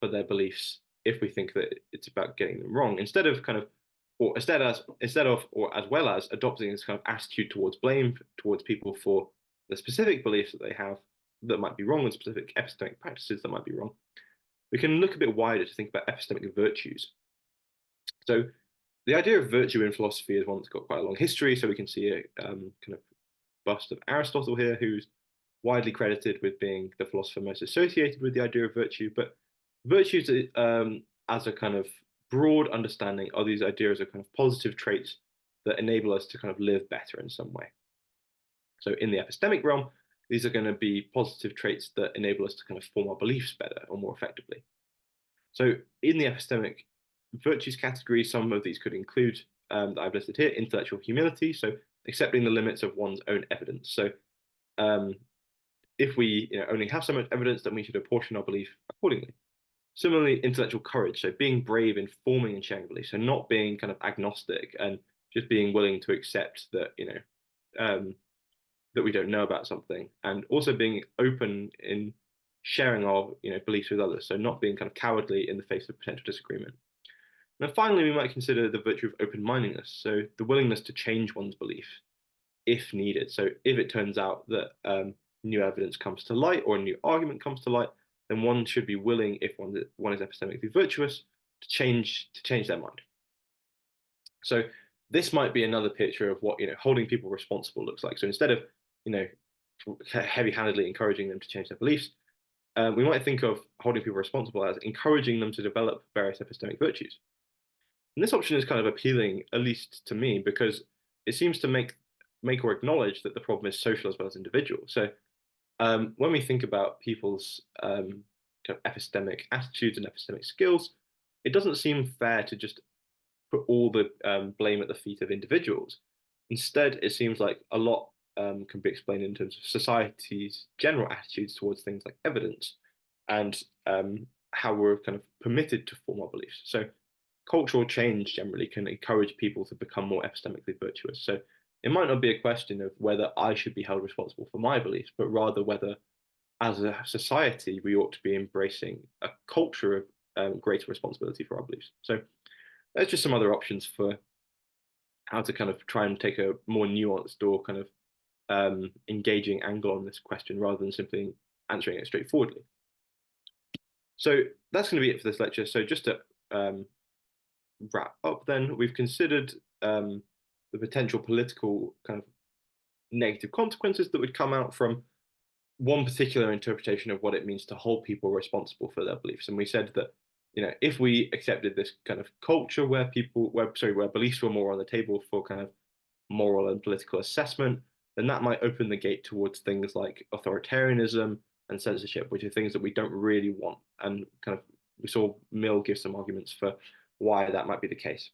for their beliefs if we think that it's about getting them wrong, instead of kind of, or instead of, or as well as adopting this kind of attitude towards blame towards people for the specific beliefs that they have that might be wrong and specific epistemic practices that might be wrong. We can look a bit wider to think about epistemic virtues. So the idea of virtue in philosophy is one that's got quite a long history. So we can see a kind of bust of Aristotle here, who's widely credited with being the philosopher most associated with the idea of virtue. But virtues, as a kind of broad understanding, are these ideas of kind of positive traits that enable us to kind of live better in some way. So in the epistemic realm, these are going to be positive traits that enable us to kind of form our beliefs better or more effectively. So in the epistemic virtues category, some of these could include, that I've listed here, intellectual humility, so accepting the limits of one's own evidence. So if we only have so much evidence, then we should apportion our belief accordingly. Similarly, intellectual courage, so being brave in forming and sharing beliefs, so not being kind of agnostic and just being willing to accept that, that we don't know about something, and also being open in sharing our beliefs with others, so not being kind of cowardly in the face of potential disagreement. And then finally, we might consider the virtue of open-mindedness, so the willingness to change one's belief if needed. So if it turns out that new evidence comes to light or a new argument comes to light, then one should be willing, if one is epistemically virtuous, to change their mind. So this might be another picture of what holding people responsible looks like. So instead of heavy-handedly encouraging them to change their beliefs, we might think of holding people responsible as encouraging them to develop various epistemic virtues. And this option is kind of appealing, at least to me, because it seems to make or acknowledge that the problem is social as well as individual. So when we think about people's kind of epistemic attitudes and epistemic skills, it doesn't seem fair to just put all the blame at the feet of individuals. Instead, it seems like a lot can be explained in terms of society's general attitudes towards things like evidence and how we're kind of permitted to form our beliefs. So cultural change generally can encourage people to become more epistemically virtuous. So it might not be a question of whether I should be held responsible for my beliefs, but rather whether, as a society, we ought to be embracing a culture of greater responsibility for our beliefs. So there's just some other options for how to kind of try and take a more nuanced or kind of engaging angle on this question rather than simply answering it straightforwardly. So that's going to be it for this lecture. So just to wrap up then, we've considered the potential political kind of negative consequences that would come out from one particular interpretation of what it means to hold people responsible for their beliefs. And we said that, if we accepted this kind of culture where beliefs were more on the table for kind of moral and political assessment, then that might open the gate towards things like authoritarianism and censorship, which are things that we don't really want. And kind of we saw Mill give some arguments for why that might be the case.